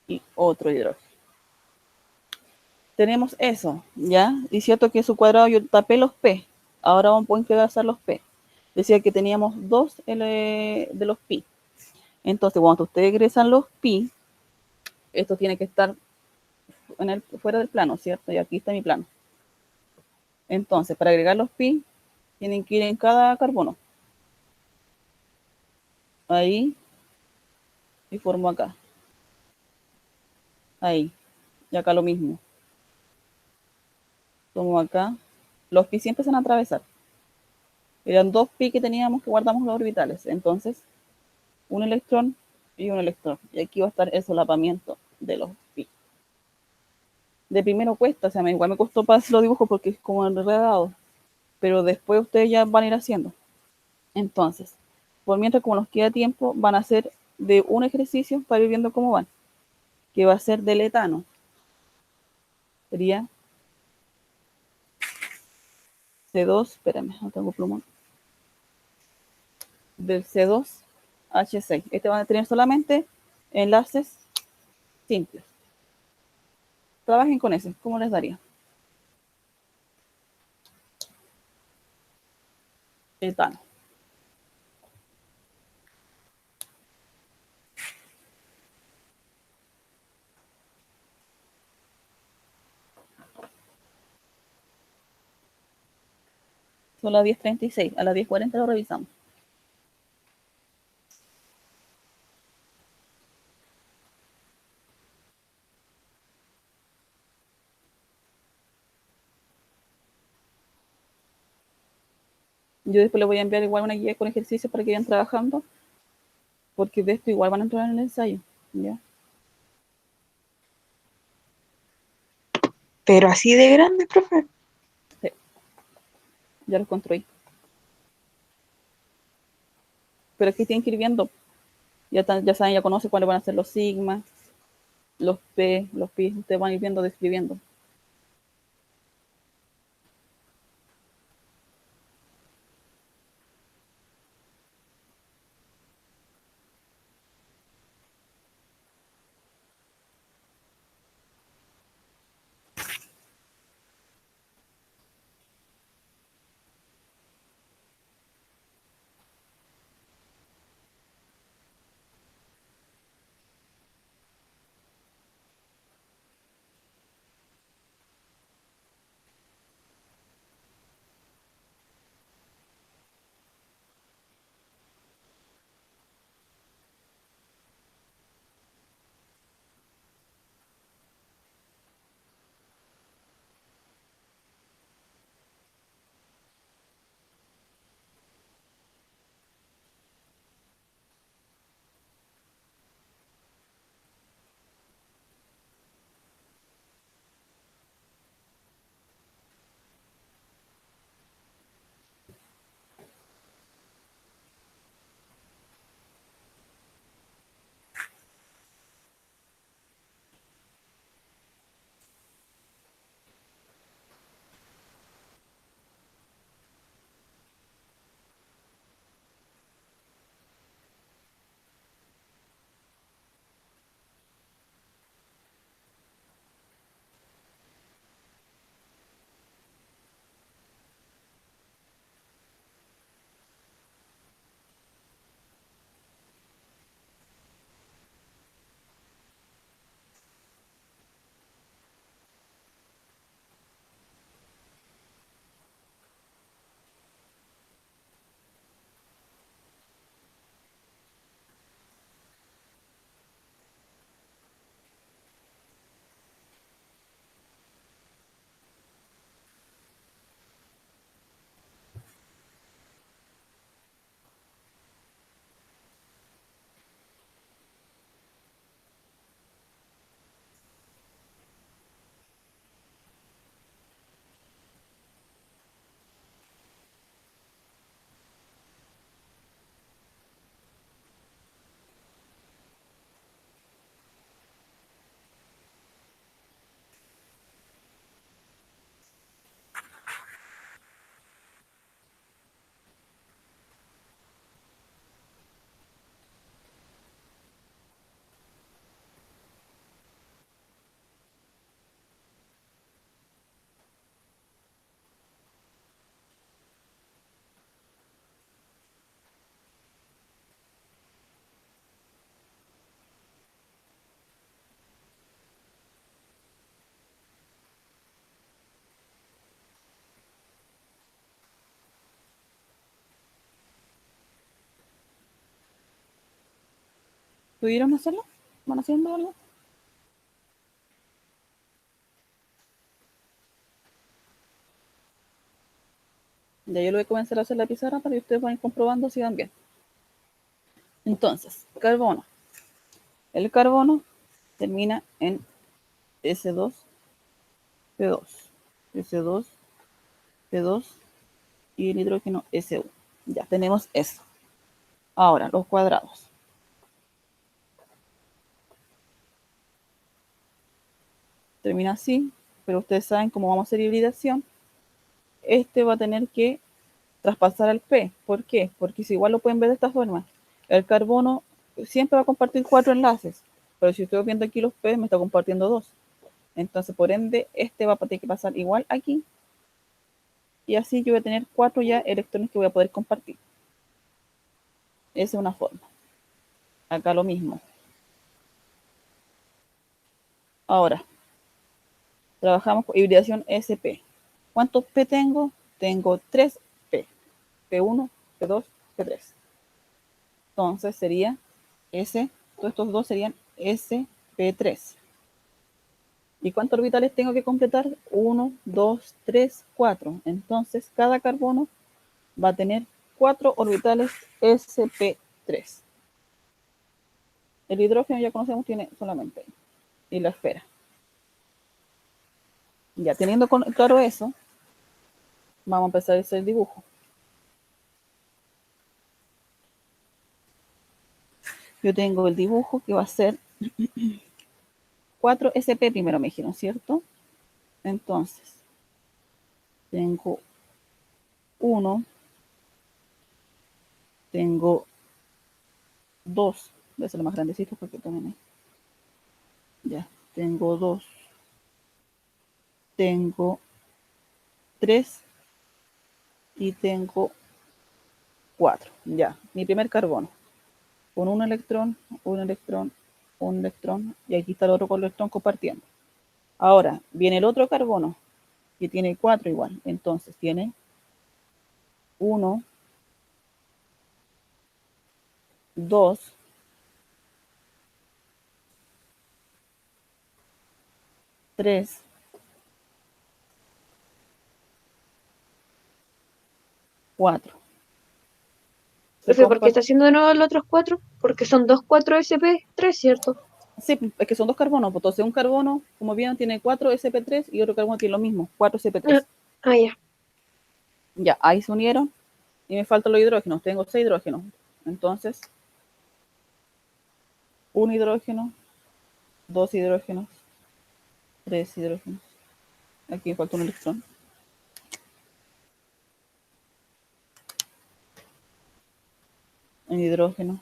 y otro hidrógeno. Tenemos eso, ¿ya? Y cierto que su cuadrado yo tapé los P. Ahora vamos a poder hacer los P. Decía que teníamos 2 de los pi. Entonces, cuando ustedes egresan los pi, esto tiene que estar fuera del plano, ¿cierto? Y aquí está mi plano. Entonces, para agregar los pi, tienen que ir en cada carbono. Ahí. Y formo acá. Ahí. Y acá lo mismo. Tomo acá. Los pi siempre se van a atravesar. Eran 2 pi que teníamos que guardamos los orbitales. Entonces, un electrón y un electrón. Y aquí va a estar el solapamiento de los pi. De primero cuesta, o sea, igual me costó para hacer los dibujos porque es como enredado. Pero después ustedes ya van a ir haciendo. Entonces, por mientras como nos queda tiempo, van a hacer de un ejercicio para ir viendo cómo van. Que va a ser del etano. Sería C2, espérame, no tengo plumón. Del C2H6. Este van a tener solamente enlaces simples. Trabajen con ese. ¿Cómo les daría? Etano. Son las 10:36. A las 10:40 lo revisamos. Yo después les voy a enviar igual una guía con ejercicios para que vayan trabajando, porque de esto igual van a entrar en el ensayo, ¿ya? Pero así de grande, profe. Sí, ya los construí. Pero es que tienen que ir viendo. Ya saben, ya conocen cuáles van a ser los sigmas, los P, los pi. Ustedes van a ir viendo, describiendo. ¿Pudieron hacerlo? ¿Van haciendo algo? Ya yo lo voy a comenzar a hacer la pizarra para que ustedes vayan comprobando si van bien. Entonces, carbono. El carbono termina en S2, P2, S2, P2 y el hidrógeno SU. Ya tenemos eso. Ahora, los cuadrados. Termina así, pero ustedes saben cómo vamos a hacer hibridación. Este va a tener que traspasar al P. ¿Por qué? Porque si igual lo pueden ver de esta forma. El carbono siempre va a compartir 4 enlaces, pero si estoy viendo aquí los P, me está compartiendo 2. Entonces, por ende, este va a tener que pasar igual aquí. Y así yo voy a tener 4 ya electrones que voy a poder compartir. Esa es una forma. Acá lo mismo. Ahora, trabajamos con hibridación SP. ¿Cuántos P tengo? Tengo 3 P. P1, P2, P3. Entonces sería todos estos dos serían SP3. ¿Y cuántos orbitales tengo que completar? 1, 2, 3, 4. Entonces cada carbono va a tener 4 orbitales sp3. El hidrógeno ya conocemos, tiene solamente. Y la esfera. Ya teniendo claro eso, vamos a empezar a hacer el dibujo. Yo tengo el dibujo que va a ser 4 sp primero me dijeron, ¿cierto? Entonces, tengo 1, tengo 2, voy a hacerlo más grandecito porque también hay. Ya, tengo 2, tengo 3 y tengo 4. Ya, mi primer carbono. Con un electrón, un electrón, un electrón, y aquí está el otro electrón compartiendo. Ahora, viene el otro carbono, que tiene 4 igual. Entonces, tiene 1, 2, 3, 4. Profe, ¿por qué está haciendo de nuevo los otros 4? Porque son 2 4sp3, ¿cierto? Sí, es que son 2 carbonos. Entonces, un carbono, como vieron, tiene 4 sp3 y otro carbono tiene lo mismo, 4 sp3. Ya. Ya, ahí se unieron y me faltan los hidrógenos. Tengo 6 hidrógenos. Entonces, un hidrógeno, 2 hidrógenos, 3 hidrógenos. Aquí me falta un electrón. Un hidrógeno,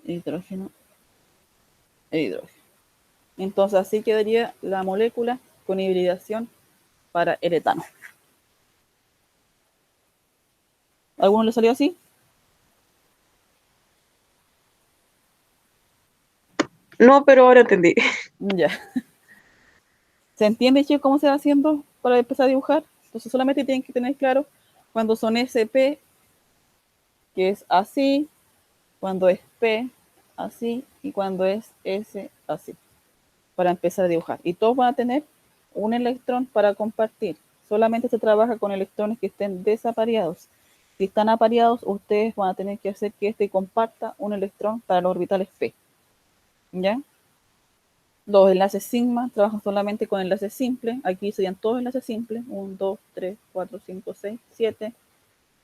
hidrógeno, e hidrógeno. Entonces así quedaría la molécula con hibridación para el etano. ¿Alguno le salió así? No, pero ahora entendí. Ya. ¿Se entiende, chicos, cómo se va haciendo para empezar a dibujar? Entonces solamente tienen que tener claro cuando son SP, que es así, cuando es P, así, y cuando es S, así, para empezar a dibujar. Y todos van a tener un electrón para compartir. Solamente se trabaja con electrones que estén desapareados. Si están apareados, ustedes van a tener que hacer que este comparta un electrón para los orbitales P. ¿Ya? Los enlaces sigma trabajan solamente con enlaces simples. Aquí serían todos enlaces simples. 1, 2, 3, 4, 5, 6, 7.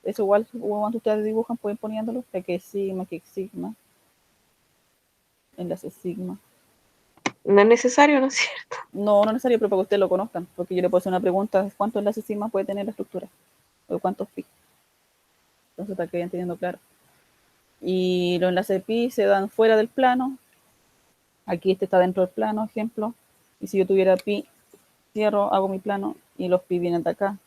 Eso igual cuando ustedes dibujan pueden poniéndolo. Que es sigma, que es sigma. Enlaces sigma. No es necesario, ¿no es cierto? No, no es necesario, pero para que ustedes lo conozcan. Porque yo le puedo hacer una pregunta. ¿Cuántos enlaces sigma puede tener la estructura? ¿O cuántos pi? Entonces para que vayan teniendo claro. Y los enlaces pi se dan fuera del plano. Aquí este está dentro del plano, ejemplo. Y si yo tuviera pi, cierro, hago mi plano y los pi vienen de acá.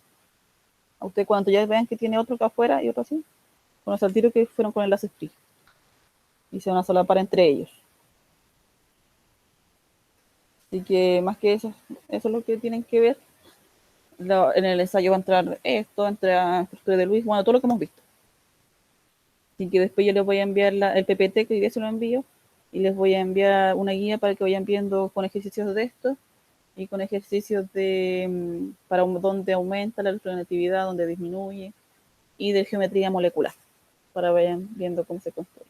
A ustedes cuando ya vean que tiene otro acá afuera y otro así, conoce al tiro que fueron con enlaces pi. Y se van a solapar entre ellos. Así que más que eso es lo que tienen que ver. En el ensayo va a entrar esto, entra la estructura de Luis, bueno, todo lo que hemos visto. Así que después yo les voy a enviar el PPT, que hoy día se lo envío, y les voy a enviar una guía para que vayan viendo con ejercicios de esto y con ejercicios de para donde aumenta la electronegatividad, donde disminuye, y de geometría molecular, para vayan viendo cómo se construye.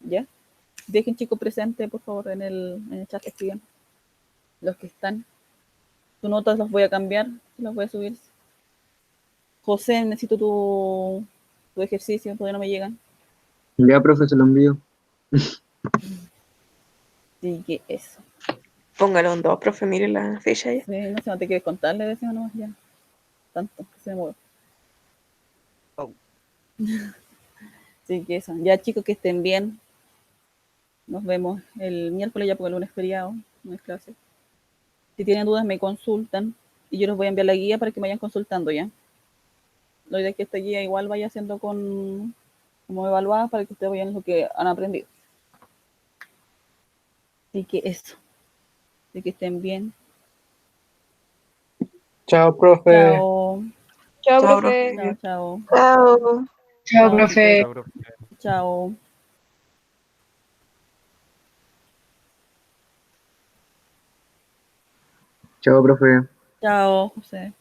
¿Ya? Dejen chicos presente, por favor, en el chat, escriban los que están. Tus notas las voy a cambiar, las voy a subir. José, necesito tu ejercicio, todavía no me llegan. Ya, profe, se lo envío. Así que eso. Póngalo en 2, profe, mire la fecha ya. Sí, no sé, no te quieres contar, le decimos nomás ya. Tanto que se me mueve. Oh. Así que eso. Ya chicos, que estén bien. Nos vemos el miércoles ya porque el lunes es feriado, no es clase. Si tienen dudas me consultan y yo les voy a enviar la guía para que me vayan consultando ya. La idea es que esta guía igual vaya siendo como evaluada para que ustedes vayan lo que han aprendido. Así que eso. Así que estén bien. Chao, profe. Chao. Chao, Chao, profe. Chao, profe. chao. Chao. Chao, Chao, profe. chicos. Chao. Chao, profe. Chao, José.